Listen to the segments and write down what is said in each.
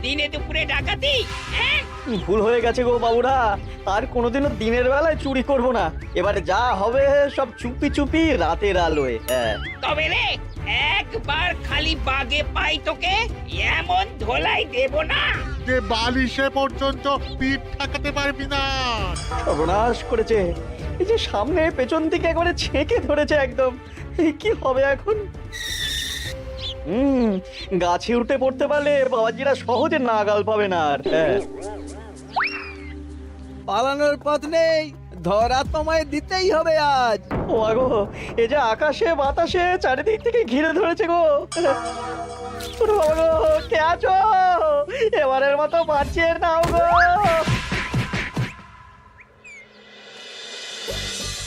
দিনে দুপুরে ডাকাতি? হ্যাঁ? ভুল হয়ে গেছে গো বাবুরা, আর কোনোদিনও দিনের বেলায় চুরি করব না। এবারে যা হবে সব চুপি চুপি রাতের আলোয়। হ্যাঁ তবে রে, একবার খালি বাগে পাই তোকে, এমন ধোলাই দেব না যে বালিশে পর্যন্ত পিঠ ঠাকাতে পারবি না। সর্বনাশ করেছে, এই যে সামনে পেছন দিকে একবারে ছেঁকে ধরেছে একদম। এই কি হবে এখন? গাছে উঠে পড়তে পারলে বাবাজিরা সহজে নাগাল পাবে না আর। হ্যাঁ পালানোর পথ নেই, ধরা তোমায় দিতেই হবে আজ। ও আগো, এই যে আকাশে বাতাসে চারিদিক থেকে ঘিরে ধরেছে গো। ওরে বাবা গো, কে আছো? এবারের মতো বাঁচিয়ে নাও গো।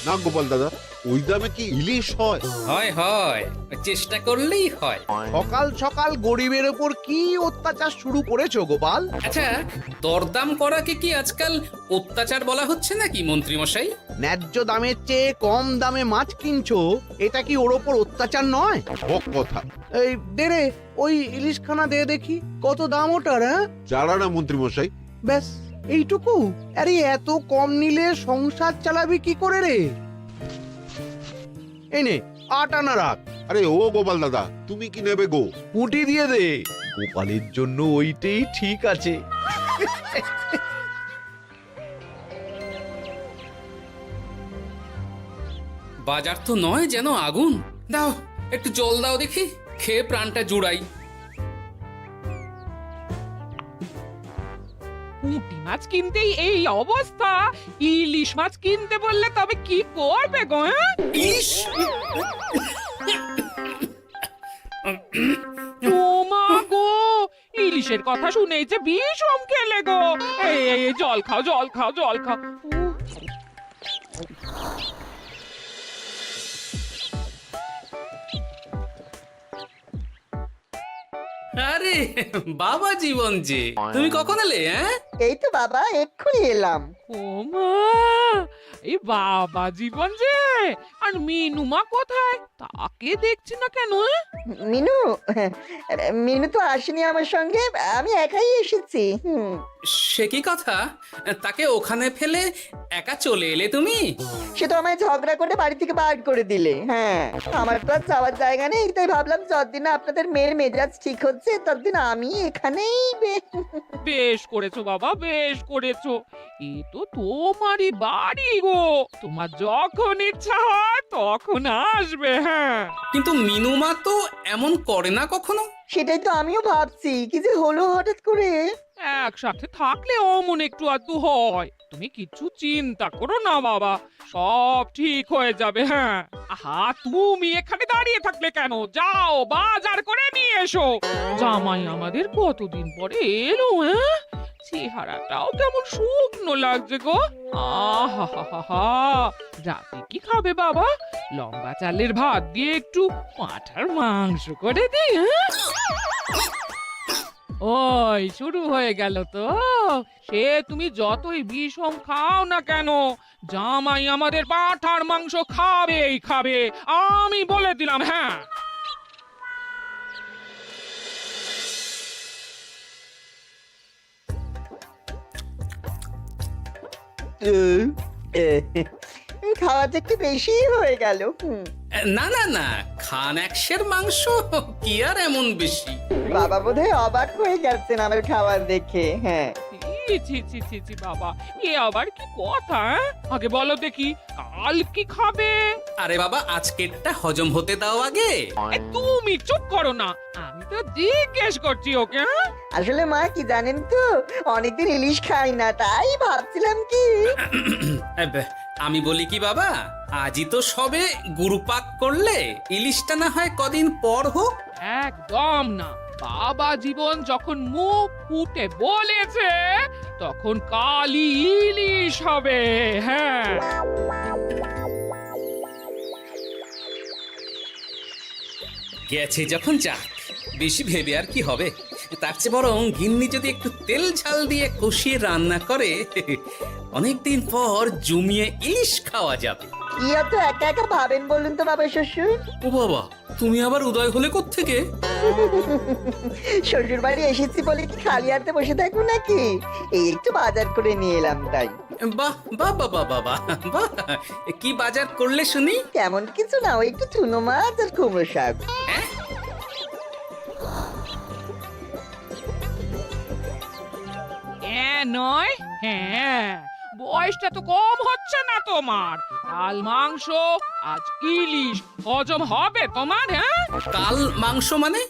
না গোপাল দাদা, ওই দামে কি ইলিশ হয়? হয় হয়, চেষ্টা করলেই হয়। সকাল সকাল গরিবের ওপর কি অত্যাচার শুরু করেছো গোপাল? আচ্ছা, দরদাম করাকে কি আজকাল অত্যাচার বলা হচ্ছে নাকি মন্ত্রী মশাই? ন্যায্য দামের চেয়ে কম দামে মাছ কিনছো, এটা কি ওর ওপর অত্যাচার নয়? হক কথা। এই দে রে, ওই ইলিশখানা দে দেখি, কত দাম ওটার? হ্যাঁ জানা না মন্ত্রী মশাই। ব্যাস এইটুকু? আরে এত কম নিলে সংসার চালাবি কি করে রে? এই নে, 8 আনা রাখ। আরে ও গোপাল দাদা, তুমি কি নেবে গো? পুঁটি দিয়ে দে, গোপালের জন্য ওইটাই ঠিক আছে। বাজার তো নয় যেন আগুন। দাও একটু জল দাও দেখি, খেয়ে প্রাণটা জুড়াই। পুঁটি মাছ কিনতেই এই অবস্থা, ইলিশ মাছ কিনতে বললে তবে কি করবে গো? ইলিশ? ও মা গো, ইলিশের কথা শুনেই যে বিষম খেলে গো। এই জল খাও, জল খাও, জল খাও। আরে বাবা জীবন যে, তুমি কখন এলে? হ্যাঁ, এই তো বাবা এক্ষুনি এলাম। ও মা, এই বাবা জীবন যে, আর মিনুমা কোথায়? তাকে দেখছি না কেন? মিনু মিনু তো আসেনি আমার সঙ্গে, আমি একাই এসেছি। সে কি কথা? তাকে ওখানে ফেলে একা চলে এলে তুমি? সে তো আমায় ঝগড়া করে বাড়ি থেকে বার করে দিলে। হ্যাঁ, আমার তো আর যাওয়ার জায়গা নেই, তাই ভাবলাম যতদিন আপনাদের মেয়ের মেজাজ ঠিক হচ্ছে ততদিন আমি এখানেই বেশ করেছো বাবা, বেশ করেছো। এ তো তোমারই বাড়ি গো, তোমার যখন ইচ্ছা হয় তখন আসবে। হ্যাঁ, কিন্তু মিনুমা তো এমন করে না কখনো। সেটাই তো আমিও ভাবছি, কি যে হলো হঠাৎ করে। একসাথে থাকলে অমন একটু আধটু হয়। তুমি কিছু চিন্তা করো না বাবা, সব ঠিক হয়ে যাবে। হ্যাঁ, আহা, তুমি এখানে দাঁড়িয়ে থাকলে কেন? যাও বাজার করে নিয়ে এসো। জামাই আমাদের কতদিন পরে এলো। হ্যাঁ, চেহারাটাও কেমন শুকনো লাগছে গো। আহা হা হা হা, রাতে কি খাবে বাবা? লম্বা চালের ভাত দিয়ে একটু পাঁঠার মাংস করে দিই। হ্যাঁ, ওই শুরু হয়ে গেল তো। সে তুমি যতই বিষম খাও না কেন, জামাই আমাদের পাঁঠার মাংস খাবেই খাবে, আমি বলে দিলাম। হ্যাঁ, খাওয়াতে একটু বেশি হয়ে গেল। না না না, খান একশের মাংস কি আর এমন বেশি? বাবা বোধহয় অবাক হয়ে গেছেন আমার খাবার দেখে। হ্যাঁ, ছি ছি ছি ছি ছি বাবা, এ আবার কি কথা? আগে বলো দেখি, কাল কি খাবে? আরে বাবা, আজকেরটা হজম হতে দাও আগে। তুমি চুপ করো না, আমি তো জিজ্ঞেস করছি ওকে। হ্যাঁ, আসলে মা কি জানেন তো, অনেকদিন ইলিশ খাই না, তাই ভাবছিলাম কি। আমি বলি কি বাবা, আজই তো সবে গুরুপাক করলে, ইলিশটা না হয় কদিন পর হোক। একদম না, বাবা জীবন যখন মুখ ফুটে বলেছে তখন কালই ইলিশ হবে। হ্যাঁ, গেছে যখন যাক, বেশি ভেবে আর কি হবে। তার চেয়ে বরং গিন্নি যদি একটু তেল ঝাল দিয়ে কষিয়ে রান্না করে, অনেকদিন পর জমিয়ে ইলিশ খাওয়া যাবে। কি এত একা একা ভাবেন বলুন তো বাবা শ্বশুর? ও বাবা, তুমি আবার উদয় হলে কোত্থেকে? শ্বশুর বাড়ি এসেছি বলে কি খালি হাতে বসে থাকবো নাকি? এই একটু বাজার করে নিয়ে এলাম তাই। বাহ বাহ বাহ বাহ বাহ বাহ, বাহ। কি বাজার করলে শুনি? তেমন কিছু না, ওই একটু চুনো মাছ আর কুমড়ো শাক। নয় হ্যাঁ, বয়সটা তো কম হচ্ছে না তোমার। কাল মাংস, আজ ইলিশ, হজম হবে তোমার? হ্যাঁ, কাল মাংস মানে?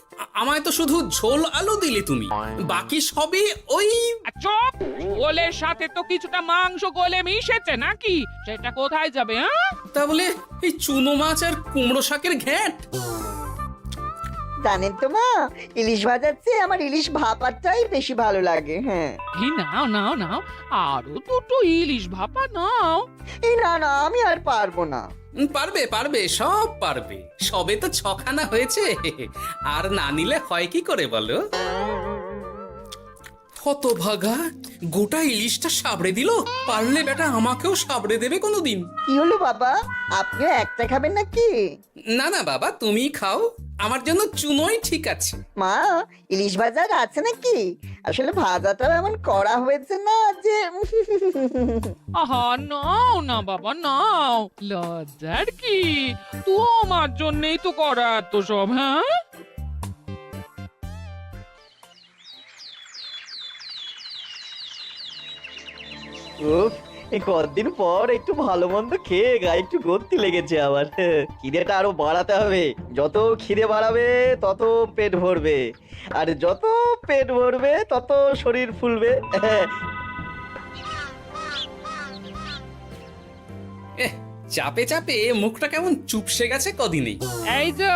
আমায় তো শুধু ঝোল আলু দিলে তুমি, বাকি সবই ওই। চপ, গোলের সাথে তো কিছুটা মাংস গলে মিশেছে নাকি? সেটা কোথায় যাবে? হ্যাঁ, তা বলে এই চুনো মাছ আর কুমড়ো শাকের ঘ্যাঁট? জানেন তো মা, ইলিশ ভাজার চেয়ে আমার ইলিশ ভাপাটাই বেশি ভালো লাগে। হ্যাঁ, এই নাও নাও নাও, আরো দুটো ইলিশ ভাপা নাও। এই না না, আমি আর পারবো না। পারবে পারবে, সব পারবে। সবে তো 6খানা হয়েছে, আর না নিলে হয় কি করে বলো? হতভাগা, গোটা ইলিশটা সাবড়ে দিল। পারলে বেটা আমাকেও সাবড়ে দেবে কোনোদিন। কি হলো বাবা, আপনিও একটা খাবেন নাকি? না না বাবা, তুমি খাও, আমার জন্য চুনোই ঠিক আছে। মা, ইলিশ ভাজার আছে নাকি? আসলে ভাজাটা এমন করা হয়েছে না যে। আহা, নাও না বাবা নাও, লজ্জার কি? তোমার জন্যই তো করা এত সব। হ্যাঁ, উফ, এই কতদিন পর একটু ভালো মন্দ খেয়ে গায়ে একটু গতি লেগেছে আবার। খিদেটা আরো বাড়াতে হবে। যত খিদে বাড়াবে তত পেট ভরবে, আর যত পেট ভরবে তত শরীর ফুলবে। চাপে চাপে মুখটা কেমন চুপসে গেছে কদিনেই। এই যে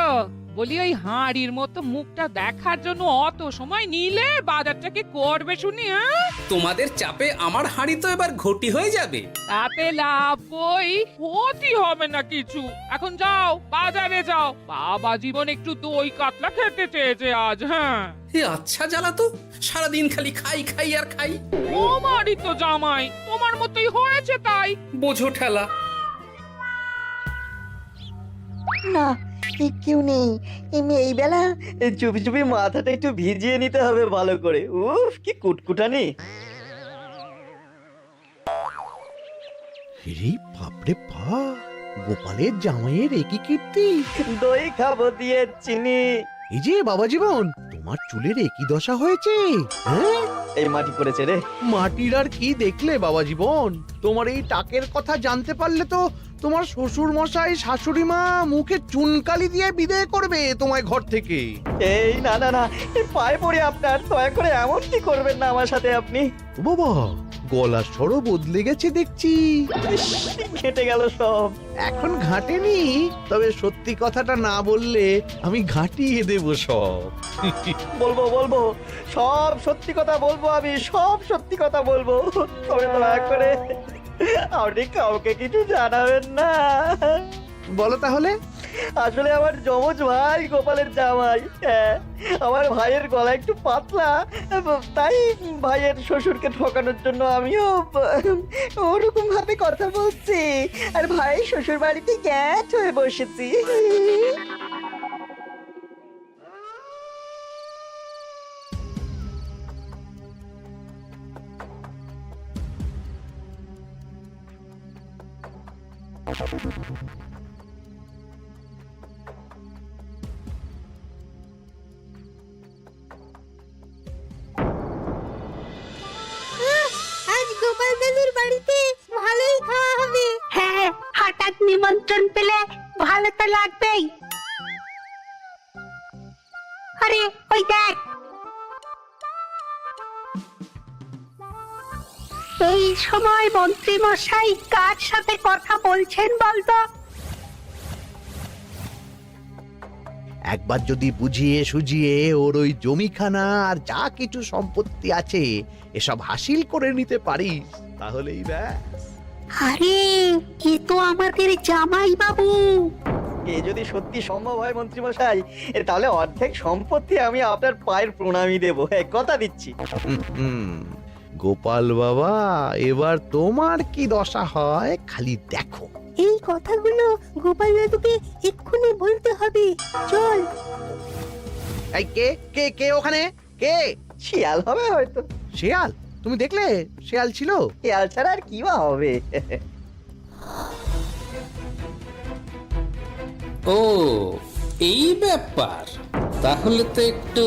বলি, ওই হাঁড়ির মতো মুখটা দেখার জন্য অত সময় নিলে বাজারটা কি করবে শুনি? হ্যাঁ, তোমাদের চাপে আমার হাঁড়ি তো এবার ঘটি হয়ে যাবে। তাতে লাভ বই, ক্ষতি হবে না কিছু। এখন যাও, বাজারে যাও। বাবা জীবন একটু দই কাতলা খেতে চেয়েছে আজ। হ্যাঁ, এ আচ্ছা জ্বালা তো, সারাদিন খালি খাই খাই আর খাই। তোমারই তো জামাই, তোমার মতোই হয়েছে তাই। বোঝো ঠেলা। না, কেউ নেই। এই বেলা চুপি চুপি মাথাটা একটু ভিজিয়ে নিতে হবে ভালো করে। উফ, কি কুটকুটানি। রে বাপরে বাপ, গোপালের জামাইয়ের একই কীর্তি। দই খাবো দিয়ে চিনি। এই যে বাবা জীবন, তোমার চুলের একই দশা হয়েছে। হ্যাঁ, এই মাটি পড়েছে রে। মাটির আর কি দেখলে বাবা জীবন? তোমার এই টাকের কথা জানতে পারলে তো তোমার শ্বশুর মশাই শাশুড়ি মা মুখে চুনকালি দিয়ে বিদায় করবে তোমায় ঘর থেকে। এই না না না, এই পায়ে পড়ে আপনার, দয়া করে এমন কি করবেন না আমার সাথে আপনি। ও বাবা, গলার স্বরও বদলে গেছে দেখছি। ইস, ঘেঁটে গেল সব। এখন ঘাটেনি, তবে সত্যি কথাটা না বললে আমি ঘাটিয়ে দেব সব। বলবো বলবো, সব সত্যি কথা বলবো, আমি সব সত্যি কথা বলবো। তবে দয়া করে আপনি কাউকে কিছু জানাবেন না। বলো তাহলে। আসলে আমার যমজ ভাই গোপালের জামাই, হ্যাঁ, আমার ভাইয়ের গলা একটু পাতলা, তাই ভাইয়ের শ্বশুরকে ঠকানোর জন্য আমিও ওরকম ভাবে কথা বলছি, আর ভাই শ্বশুর বাড়িতে গ্যাট হয়ে বসেছি। আজ গোপাল দাদুর বাড়িতে ভালোই খাওয়া হবে। হ্যাঁ, হঠাৎ নিমন্ত্রণ পেলে ভালো তো লাগবেই। আরে ওই দেখ, এই সময় মন্ত্রী মশাই কার সাথে কথা বলছেন বলতো? একবার যদি বুঝিয়ে সুঝিয়ে ওর ওই জমিখানা আর যা কিছু সম্পত্তি আছে এসব হাসিল করে নিতে পারিস, তাহলেই ব্যাস। আরে এ তো আমাদের জামাই বাবু। এ যদি সত্যি সম্ভব হয় মন্ত্রী মশাই, তাহলে অর্ধেক সম্পত্তি আমি আপনার পায়ের প্রণামী দেবো, কথা দিচ্ছি। গোপাল বাবা, এবার তোমার কি দশা হয় খালি দেখো। এই কথাগুলো গোপাল দাদুকে এক্ষুনি বলতে হবে। চল। এই কে কে কে ওখানে? কে? শিয়াল হবে হয়তো। শেয়াল? তুমি দেখলে শেয়াল ছিল? শিয়াল ছাড়া আর কি বা হবে? ও এই ব্যাপার, তাহলে তো একটু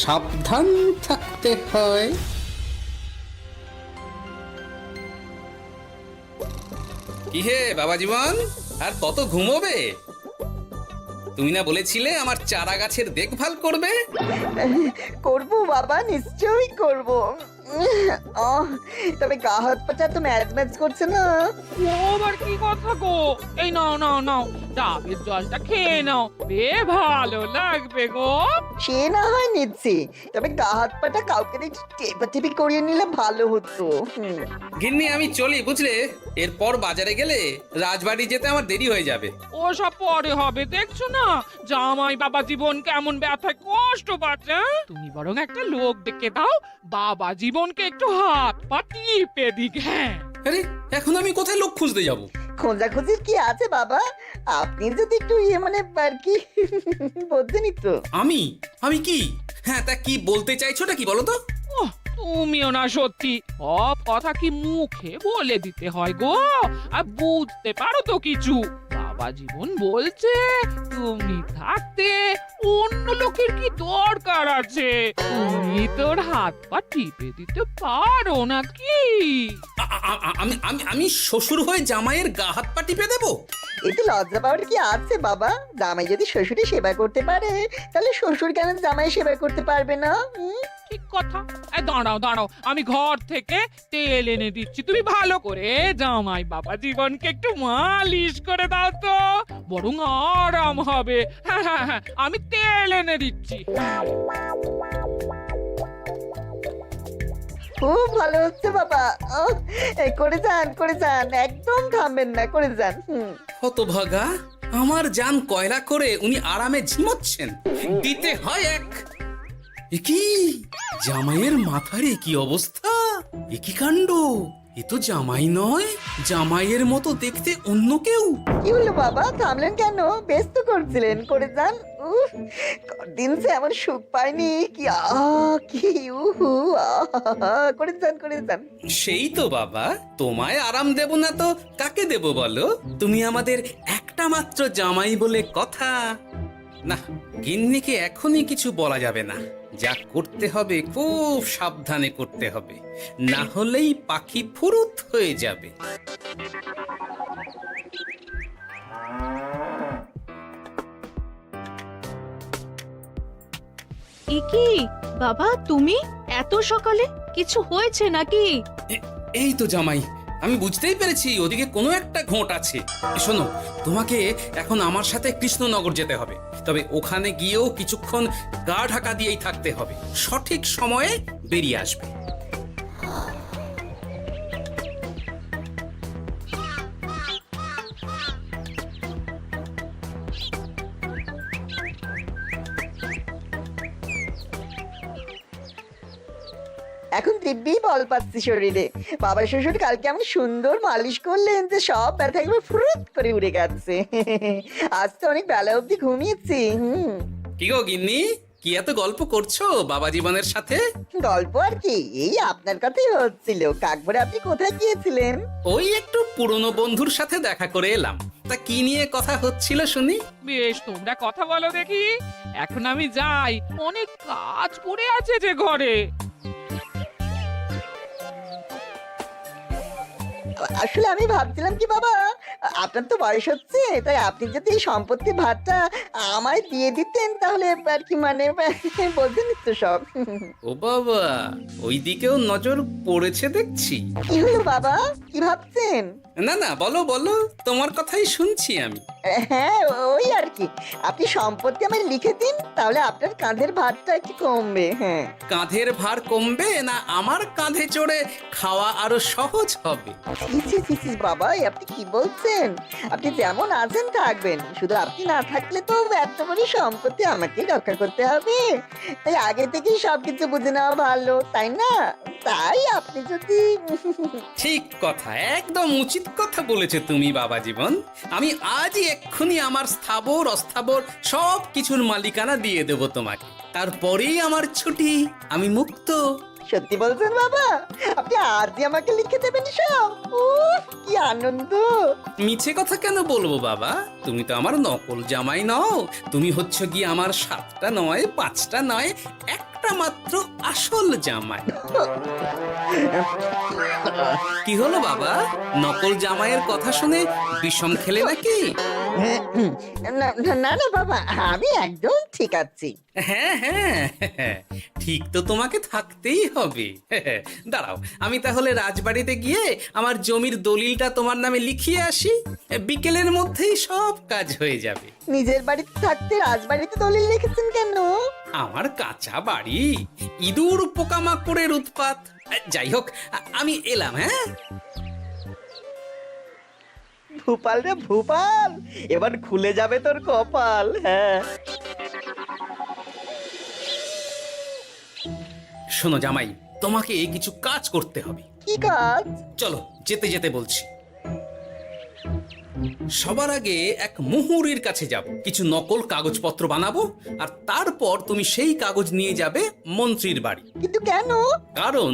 সাবধান থাকতে হয়। কি হে বাবা জীবন, আর কত ঘুমোবে? তুমি না বলেছিলে আমার চারা গাছের দেখভাল করবে? করব বাবা, নিশ্চয়ই করব। তবে গা হাত পাটা তো ম্যাচ ম্যাচ করছে না। ও আবার কি কথা গো? এই নাও নাও নাও, ডাবের জলটা খেয়ে নাও, বে ভালো লাগবে গো। সে না হয় নিচ্ছি, তবে গা হাত পাটা কাউকে একটু টেপাটেপি করিয়ে নিলে ভালো হতো। গিন্নি আমি চলি বুঝলে, এরপর বাজারে গেলে রাজবাড়ি যেতে আমার দেরি হয়ে যাবে। ও সব পরে হবে, দেখছো না জামাই বাবা জীবন কেমন ব্যথায় কষ্ট পাচ্ছে। তুমি বরং একটা লোক ডেকে দাও, বাবা জীবনকে একটু হাত পা টিপে দিক। হ্যাঁ, আরে এখন আমি কোথায় লোক খুঁজতে যাব? খোঁজাখুঁজির কি আছে বাবা? আপনি যদি একটু মানে আর কি বলতেনই তো। আমি আমি কি? হ্যাঁ তা কি বলতে চাইছোটা কি বলো তো? ওহ, তুমিও না সত্যি, সব কথা কি মুখে বলে দিতে হয় গো? আর বুঝতে পারো তো কিছু? বাবা জীবন বলছে তুমি থাকতে অন্য লোকের কি দরকার আছে? তুমি তোর হাত পা টিপে দিতে পারো নাকি? আমি আমি আমি শ্বশুর হয়ে জামাইয়ের গা হাত পা টিপে দেবো? এতে লজ্জা পাওয়ার কি আছে বাবা? জামাই যদি শ্বশুরের সেবা করতে পারে, তাহলে শ্বশুর কেন জামাই সেবা করতে পারবে না? ঠিক কথা। দাঁড়াও দাঁড়াও, আমি ঘর থেকে তেল এনে দিচ্ছি, তুমি ভালো করে জামাই বাবা জীবনকে একটু মালিশ করে দাও তো, বরং আরাম হবে। হ্যাঁ হ্যাঁ হ্যাঁ, আমি তেল এনে দিচ্ছি। খুব ভালো হচ্ছে বাবা। এই করে যান, একদম থামবেন না, করে যান। হতভাগা, আমার জান কয়লা করে উনি আরামে ঝিমোচ্ছেন, দিতে হয় এক। এ কি জামাইয়ের মাথার কি অবস্থা? এ কি কাণ্ড! এ তো জামাই নয়, জামাইয়ের মতো দেখতে অন্য কেউ। কি হলো বাবা, থামলেন কেন? ব্যস্ত করছিলেন, করে যান। দিন সে এমন সুখ পাইনি। কি কি করে যান। সেই তো বাবা, তোমায় আরাম দেব না তো কাকে দেব বলো? তুমি আমাদের একটা মাত্র জামাই বলে কথা। না, গিন্নিকে এখনই কিছু বলা যাবে না। যা করতে হবে খুব সাবধানে করতে হবে, না হলেই পাখি ফুরুত হয়ে যাবে। কি বাবা, তুমি এত সকালে? কিছু হয়েছে নাকি? এই তো জামাই, আমি বুঝতেই পেরেছি ওদিকে কোনো একটা ঘোট আছে। শোনো, তোমাকে এখন আমার সাথে কৃষ্ণনগর যেতে হবে, তবে ওখানে গিয়েও কিছুক্ষণ গা ঢাকা দিয়েই থাকতে হবে, সঠিক সময়ে বেরিয়ে আসবে। এখন দিব্যি বল পাচ্ছি শরীরে। বাবা শ্বশুর কালকে এমন সুন্দর মালিশ করলেন যে সব ব্যথা একবার ফুরুত করে উড়ে গেছে। আজ তো অনেক বেলা অবধি ঘুমিয়েছি। কি গো গিন্নি, কি এত গল্প করছো বাবা জীবনের সাথে? গল্প আর কি, এই আপনার কথাই হচ্ছিল। কাকভরে আপনি কোথায় গিয়েছিলেন? ওই একটু পুরনো বন্ধুর সাথে দেখা করে এলাম। তা কি নিয়ে কথা হচ্ছিল শুনি? বেশ, তোমরা কথা বলো দেখি, এখন আমি যাই, অনেক কাজ পড়ে আছে যে ঘরে। আসলে আমি ভাবছিলাম কি বাবা, আপনার তো বয়স হচ্ছে, তাই আপনি যদি এই সম্পত্তির ভাগটা আমায় দিয়ে দিতেন তাহলে আর কি, মানে বলতেন তো সব। ও বাবা, ওই দিকেও নজর পড়েছে দেখছি। কি হলো বাবা, কি ভাবছেন? না না, বলো বলো, তোমার কথাই শুনছি আমি। হ্যাঁ, ওই আর কি, আপনি সম্পত্তি আমায় লিখে দিন, তাহলে আপনার কাঁধের ভারটা একটু কমবে। হ্যাঁ, কাঁধের ভার কমবে না আমার কাঁধে চড়ে খাওয়া আরো সহজ হবে? বাবা, আপনি কি বলছেন? আপনি যেমন আছেন থাকবেন, শুধু আপনি না থাকলে তো এত বড় সম্পত্তি আমাকেই রক্ষা করতে হবে। তাই আগে থেকেই সবকিছু বুঝে নেওয়া ভালো, তাই না? তাই আপনি যদি ঠিক কথা, একদম উচিত ঠিক কথা বলেছো তুমি বাবা জীবন। আমি আজই এক্ষুনি আমার স্থাবর অস্থাবর সব কিছুর মালিকানা দিয়ে দেব তোমাকে, তারপরেই আমার ছুটি, আমি মুক্ত। সত্যি বলছেন বাবা? আপনি আজই আমাকে লিখে দেবেন সব? উফ, কি আনন্দ! মিছে কথা কেন বলবো বাবা? তুমি তো আমার নকল জামাই নও, তুমি হচ্ছ গিয়ে আমার 7টা নয় 5টা নয় একটা মাত্র আসল জামাই। কি হলো বাবা, নকল জামাইয়ের কথা শুনে বিষম খেলে নাকি? না না না বাবা, আমি একদম ঠিক আছি। হ্যাঁ হ্যাঁ, ঠিক তো তোমাকে থাকতেই হবে। দাঁড়াও, আমি তাহলে রাজবাড়িতে গিয়ে আমার জমির দলিলটা তোমার নামে লিখিয়ে আসি, বিকেলের মধ্যেই সব কাজ হয়ে যাবে। নিজের বাড়িতে থাকতে রাজবাড়িতে দলিল রেখেছেন কেন? আমার কাঁচা বাড়ি, ইঁদুর পোকামাকড়ের উৎপাত। যাই হোক, আমি এলাম। হ্যাঁ, ভূপাল রে ভূপাল, এবার খুলে যাবে তোর কপাল। হ্যাঁ, শোনো জামাই, তোমাকে কিছু কাজ করতে হবে। কি কাজ? চলো, যেতে যেতে বলছি। সবার আগে এক মুহুরির কাছে যাব, কিছু নকল কাগজপত্র বানাবো, আর তারপর তুমি সেই কাগজ নিয়ে যাবে মন্ত্রীর বাড়ি। কিন্তু কেন? কারণ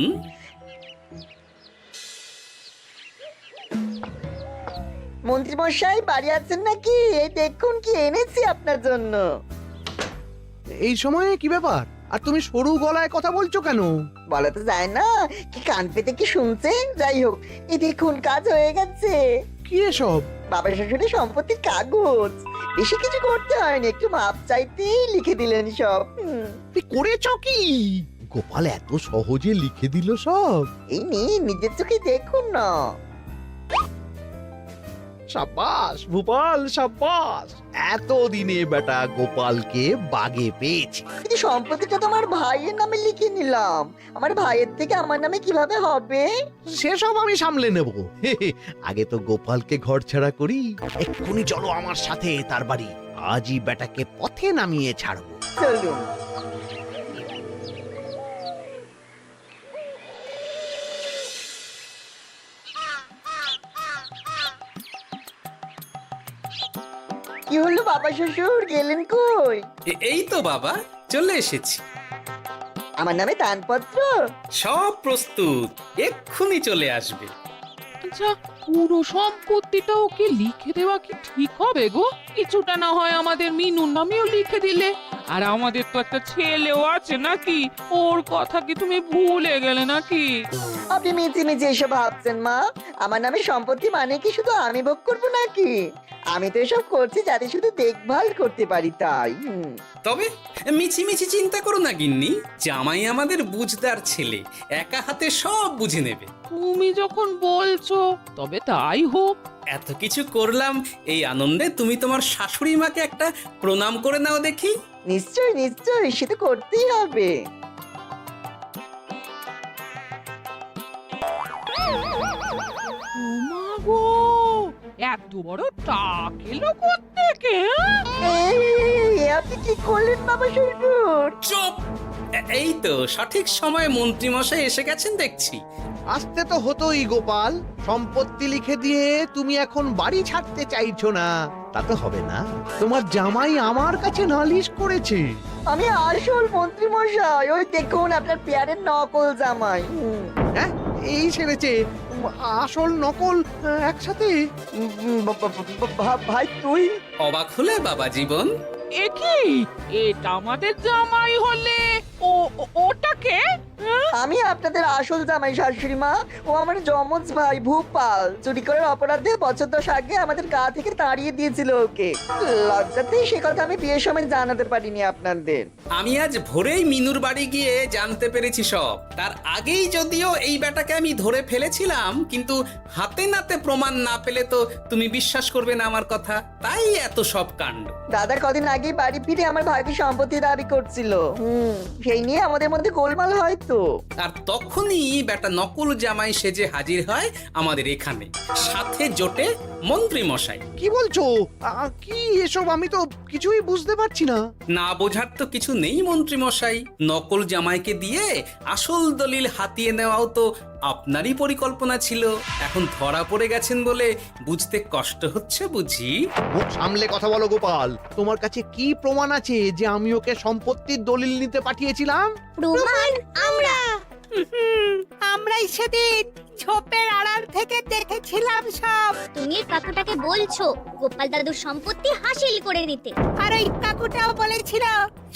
মন্ত্রী মশাই বাড়ি আছেন নাকি? এই দেখুন কি এনেছি আপনার জন্য। এই সময়ে কি ব্যাপার? আর তুমি সরু গলায় কথা বলছো কেন? বলা তো যায় না, কি কান পেতে কি শুনছেন? যাই হোক, এই দেখুন কাজ হয়ে গেছে। কি এসব? বাবা শ্বশুরের সম্পত্তির কাগজ। বেশি কিছু করতে হয়নি, একটু মাপ চাইতেই লিখে দিলেন সব। তুই করেছ কি? গোপাল এত সহজে লিখে দিল সব? এই নিন, নিজের চোখে দেখুন না। সাব্বাস ভূপাল, সাব্বাস। এতদিনে বেটা গোপালকে বাগে পেয়েছি। কিন্তু সম্পত্তিটা তো আমার ভাইয়ের নামে লিখে নিলাম, আমার ভাইয়ের থেকে আমার নামে কিভাবে হবে? সেসব আমি সামলে নেব। আগে তো গোপালকে ঘর ছাড়া করি। এক্ষুনি চলো আমার সাথে তার বাড়ি, আজই বেটাকে পথে নামিয়ে ছাড়বো। চলুন। কি হলো বাবা শ্বশুর, গেলেন কই? এই তো বাবা, চলে এসেছি। আমার নামে দানপত্র? সব প্রস্তুত, এক্ষুনি চলে আসবে। আচ্ছা, পুরো সম্পত্তিটা ওকে লিখে দেওয়া কি ঠিক হবে গো? কিছুটা না হয় আমাদের মিনুর নামেও লিখে দিলে। আর আমাদের তো একটা ছেলেও আছে নাকি? ওর কথা কি তুমি ভুলে গেলে নাকি? আপনি মিছি মিছি এসব ভাবছেন মা? আমার নামে সম্পত্তি মানে কি শুধু আমি ভোগ করবো নাকি? আমি তো এসব করছি যাতে শুধু দেখভাল করতে পারি, তাই। তবে মিছি মিছি চিন্তা করো না গিন্নি, জামাই আমাদের বুঝদার ছেলে, একা হাতে সব বুঝে নেবে। তুমি যখন বলছো তবে তাই হোক। এত কিছু করলাম, এই আনন্দে তুমি তোমার শাশুড়ি মাকে একটা প্রণাম করে নাও দেখি। নিশ্চয় নিশ্চয়, সে তো করতেই হবে। ওমা গো, এত বড় টাক এলো কোত্থেকে? এই, আপনি কি করলেন বাবা শ্বশুর? চুপ! এই তো সঠিক সময়ে মন্ত্রী মশাই এসে গেছেন দেখছি। আসতে তো হতোই গোপাল, সম্পত্তি লিখে দিয়ে তুমি এখন বাড়ি ছাড়তে চাইছো না, তা তো হবে না। তোমার জামাই আমার কাছে নালিশ করেছে। আমি আসল মন্ত্রী মশাই, ওই দেখুন আপনার পেয়ারের নকল জামাই। হ্যাঁ, এই ছেড়েছে আসল নকল একসাথে। ভাই তুই? অবাক হলে বাবা জীবন? এ কি, এটা আমাদের জামাই হলে ওটাকে? আমি আপনাদের আসল জামাই শাশুড়ি মা। ও আমার যমজ ভাই ভূপাল। চুরি করার অপরাধে বছর 10 আগে আমাদের গা থেকে তাড়িয়ে দিয়েছিল ওকে। লজ্জাতে সে কথা আমি বিয়ের সময় জানাতে পারিনি আপনাদের। আমি আজ ভোরেই মিনুর বাড়ি গিয়ে জানতে পেরেছি সব। তার আগেই যদিও এই বেটাকে আমি ধরে ফেলেছিলাম, কিন্তু হাতে নাতে প্রমাণ না পেলে তো তুমি বিশ্বাস করবে না আমার কথা, তাই এত সব কাণ্ড। দাদা কদিন আগেই বাড়ি ফিরে আমার ভাইকে সম্পত্তি দাবি করছিল। সেই নিয়ে আমাদের মধ্যে গোলমাল হয় তো। আর তখনই বেটা নকল জামাই সেজে হাজির হয় আমাদের এখানে, সাথে জোটে মন্ত্রী মশাই। কি বলছো? কি এসব? আমি তো কিছুই বুঝতে পারছি না। না বোঝার তো কিছু নেই মন্ত্রী মশাই, নকল জামাইকে দিয়ে আসল দলিল হাতিয়ে নেওয়াও তো আপনারই পরিকল্পনা ছিল। এখন ধরা পড়ে গেছেন বলে বুঝতে কষ্ট হচ্ছে বুঝি? মুখ সামলে কথা বলো গোপাল, তোমার কাছে কি প্রমাণ আছে যে আমি ওকে সম্পত্তির দলিল নিতে পাঠিয়েছিলাম? প্রমাণ আমরাই সেদিন ঝোপের আড়াল থেকে দেখেছিলাম সব। তুমি কাকুটাকে বলছো গোপাল দাদুর সম্পত্তি হাসিল করে নিতে, আর ওই কাকুটাও বলেছিল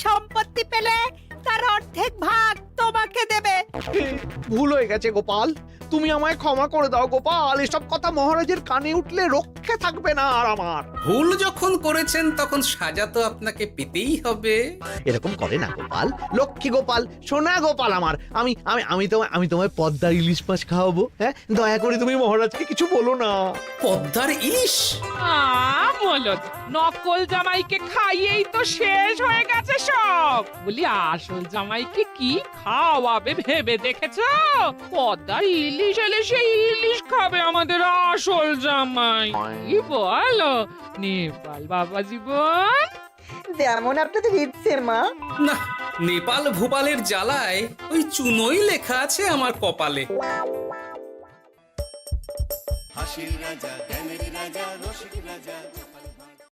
সম্পত্তি পেলে তার অর্ধেক ভাগ তোমাকে দেবে। ভুল হয়ে গেছে গোপাল, তুমি আমায় ক্ষমা করে দাও গোপাল। এসব কথা মহারাজের কানে উঠলে রক্ষে থাকবে না আর আমার। ভুল যখন করেছেন তখন সাজা তো আপনাকে পেতেই হবে। এরকম করে না গোপাল, লক্ষ্মী গোপাল, সোনা গোপাল আমার। আমি আমি আমি তোমায় পদ্মার ইলিশ মাছ খাওয়াবো। হ্যাঁ, দয়া করে তুমি মহারাজকে কিছু বলো না। পদ্মার ইলিশ? বলো নকল জামাইকে খাইয়েই তো শেষ হয়ে গেছে সব। বলি আসল জামাইকে কি খাওয়াবে ভেবে দেখেছো? পদ্মার ইলিশ এলে সেই ইলিশ খাবে আমাদের আসল জামাই। কি বলো নেপাল বাবা জীবন? যেমন আপনাদের ইচ্ছে মা। না, নেপাল ভোপালের জ্বালায় ওই চুনোই লেখা আছে আমার কপালে। হাসির রাজা জ্ঞানের রাজা রসিক রাজা